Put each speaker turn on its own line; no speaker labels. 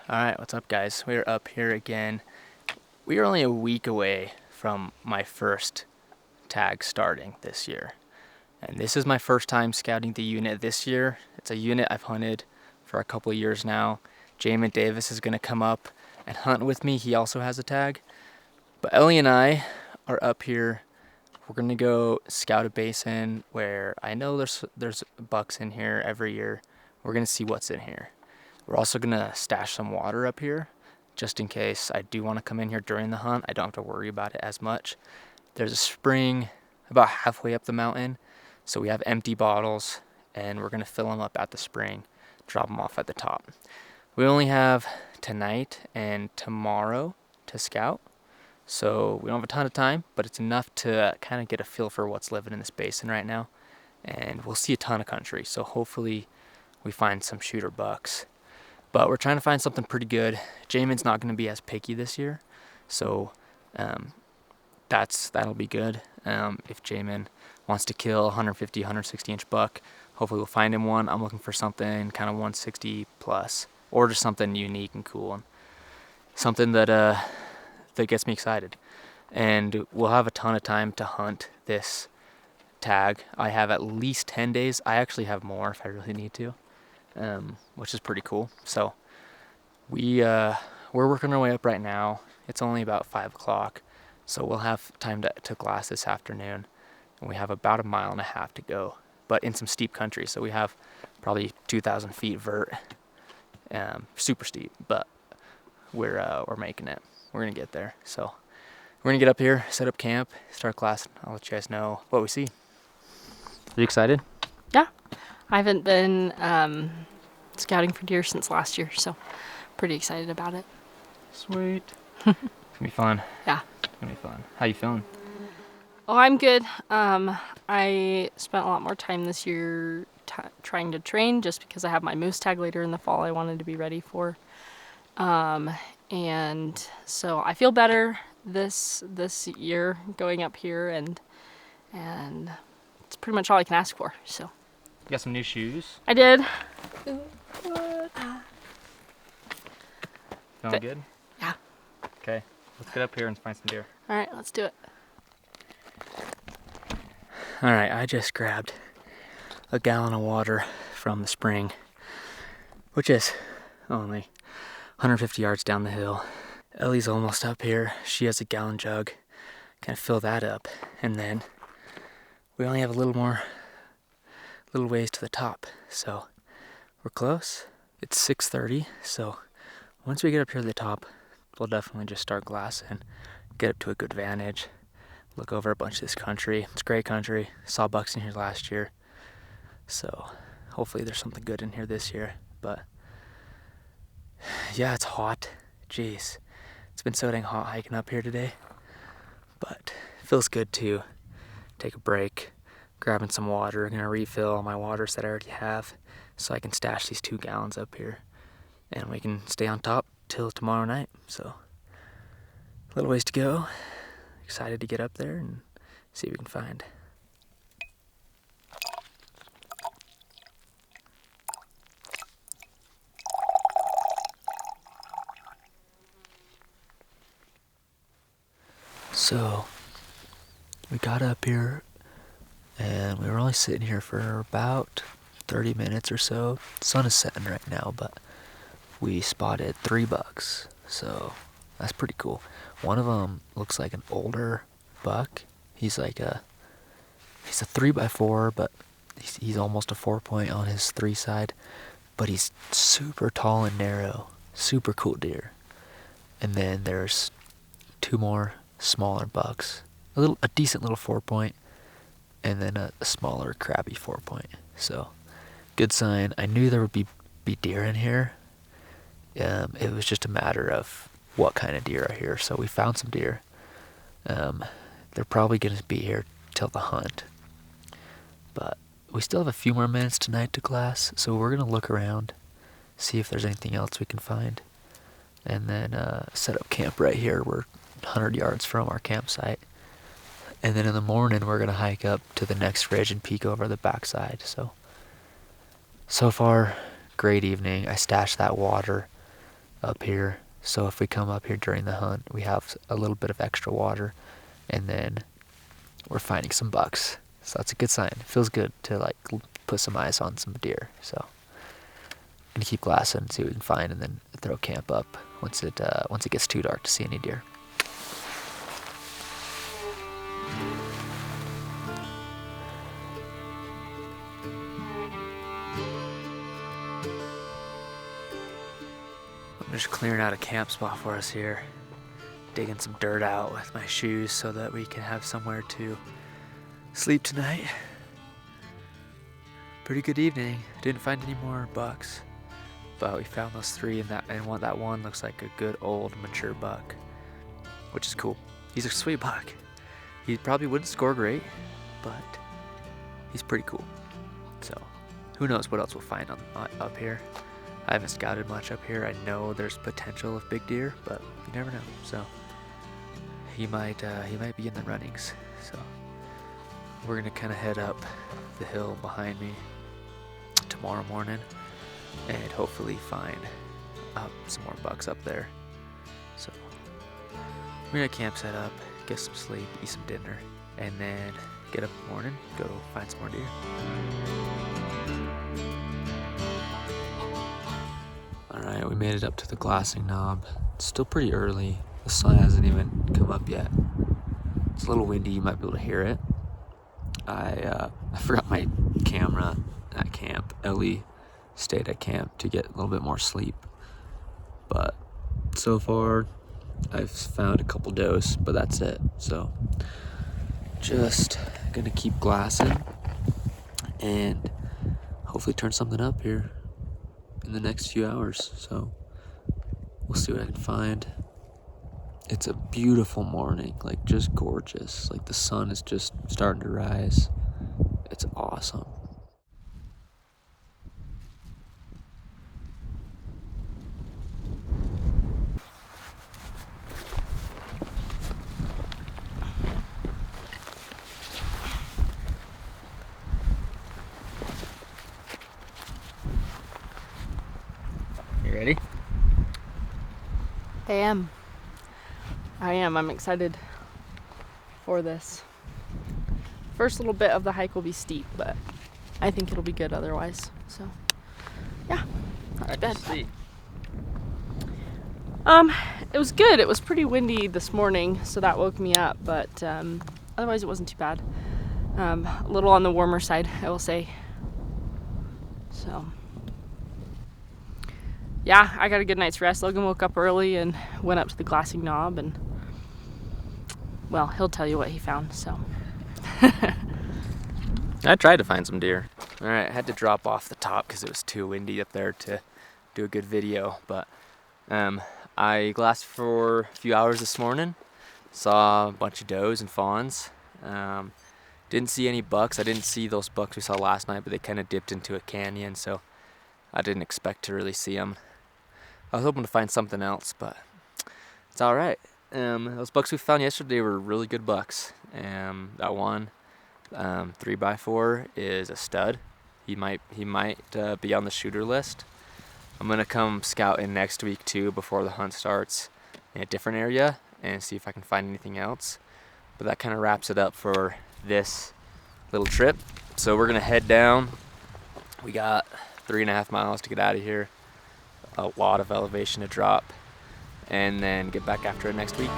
Alright, what's up guys? We're up here again. We are only a week away from my first tag starting this year. And this is my first time scouting the unit this year. It's a unit I've hunted for a couple of years now. Jamin Davis is going to come up and hunt with me. He also has a tag. But Ellie and I are up here. We're going to go scout a basin where I know there's bucks in here every year. We're going to see what's in here. We're also going to stash some water up here just in case I do want to come in here during the hunt. I don't have to worry about it as much. There's a spring about halfway up the mountain, so we have empty bottles and we're going to fill them up at the spring, drop them off at the top. We only have tonight and tomorrow to scout, so we don't have a ton of time, but it's enough to kind of get a feel for what's living in this basin right now. And we'll see a ton of country, so hopefully we find some shooter bucks. But we're trying to find something pretty good. Jamin's not going to be as picky this year, so that'll be good. If Jamin wants to kill 150, 160 inch buck, hopefully we'll find him one. I'm looking for something kind of 160 plus, or just something unique and cool, and something that gets me excited. And we'll have a ton of time to hunt this tag. I have at least 10 days. I actually have more if I really need to. Which is pretty cool. So we're working our way up right now. It's only about 5 o'clock, so we'll have time to glass this afternoon, and we have about 1.5 miles to go, but in some steep country. So we have probably 2,000 feet vert, super steep, but we're making it. We're gonna get there. So we're gonna get up here, set up camp, start glassing. I'll let you guys know what we see. Are you excited?
Yeah. I haven't been scouting for deer since last year, so pretty excited about it.
Sweet. It's gonna be fun.
Yeah.
It's gonna be fun. How you feeling?
Oh, I'm good. I spent a lot more time this year trying to train just because I have my moose tag later in the fall I wanted to be ready for. And so I feel better this year going up here, and it's pretty much all I can ask for, so.
You got some new shoes?
I did.
Feeling good?
Yeah.
Okay, let's get up here and find some deer.
All right, let's do it.
All right, I just grabbed a gallon of water from the spring, which is only 150 yards down the hill. Ellie's almost up here. She has a gallon jug. Gonna fill that up, and then we only have a little ways to the top, so we're close. It's 6:30, so once we get up here to the top, we'll definitely just start glassing, get up to a good vantage, look over a bunch of this country. It's great country. Saw bucks in here last year, so hopefully there's something good in here this year. But yeah, it's hot. Jeez, it's been so dang hot hiking up here today, but it feels good to take a break, grabbing some water. I'm gonna refill my waters that I already have so I can stash these 2 gallons up here, and we can stay on top till tomorrow night. So a little ways to go. Excited to get up there and see what we can find. So we got up here and we were only sitting here for about 30 minutes or so. The sun is setting right now, but we spotted 3 bucks, so that's pretty cool. One of them looks like an older buck. He's a 3x4, but he's almost a 4-point on his 3 side, but he's super tall and narrow. Super cool deer. And then there's 2 more smaller bucks. A decent little 4-point, and then a smaller crabby 4-point. So good sign. I knew there would be deer in here. It was just a matter of what kind of deer are here. So we found some deer. They're probably going to be here till the hunt, but we still have a few more minutes tonight to glass, so we're going to look around, see if there's anything else we can find, and then set up camp right here. We're 100 yards from our campsite. And then in the morning, we're going to hike up to the next ridge and peek over the backside. So far, great evening. I stashed that water up here. So if we come up here during the hunt, we have a little bit of extra water, and then we're finding some bucks. So that's a good sign. It feels good to like put some eyes on some deer. So I'm gonna keep glassing, see what we can find, and then throw camp up once it gets too dark to see any deer. I'm just clearing out a camp spot for us here, digging some dirt out with my shoes so that we can have somewhere to sleep tonight. Pretty good evening. Didn't find any more bucks, but we found those 3, and that one looks like a good old mature buck, which is cool. He's a sweet buck. He probably wouldn't score great, but he's pretty cool. So who knows what else we'll find up here. I haven't scouted much up here. I know there's potential of big deer, but you never know. So he might be in the runnings. So we're gonna kind of head up the hill behind me tomorrow morning and hopefully find some more bucks up there. So we're gonna camp set up, get some sleep, eat some dinner, and then get up in the morning, go find some more deer. Alright, we made it up to the glassing knob. It's still pretty early. The sun hasn't even come up yet. It's a little windy, you might be able to hear it. I forgot my camera at camp. Ellie stayed at camp to get a little bit more sleep. But so far, I've found a couple does, but that's it. So just gonna keep glassing and hopefully turn something up here in the next few hours. So we'll see what I can find. It's a beautiful morning, like just gorgeous. Like the sun is just starting to rise. It's awesome. You ready?
I am. I'm excited for this. First little bit of the hike will be steep, but I think it'll be good otherwise. So, yeah. All right, Dad. It was good. It was pretty windy this morning, so that woke me up, but otherwise it wasn't too bad. A little on the warmer side, I will say. So, yeah, I got a good night's rest. Logan woke up early and went up to the glassing knob, and well, he'll tell you what he found, so.
I tried to find some deer. All right, I had to drop off the top because it was too windy up there to do a good video, but I glassed for a few hours this morning, saw a bunch of does and fawns. Didn't see any bucks. I didn't see those bucks we saw last night, but they kind of dipped into a canyon, so I didn't expect to really see them. I was hoping to find something else, but it's all right. Those bucks we found yesterday were really good bucks. That one 3x4 is a stud. He might be on the shooter list. I'm gonna come scout in next week too before the hunt starts in a different area and see if I can find anything else. But that kind of wraps it up for this little trip. So we're gonna head down. We got 3.5 miles to get out of here. A lot of elevation to drop, and then get back after it next week.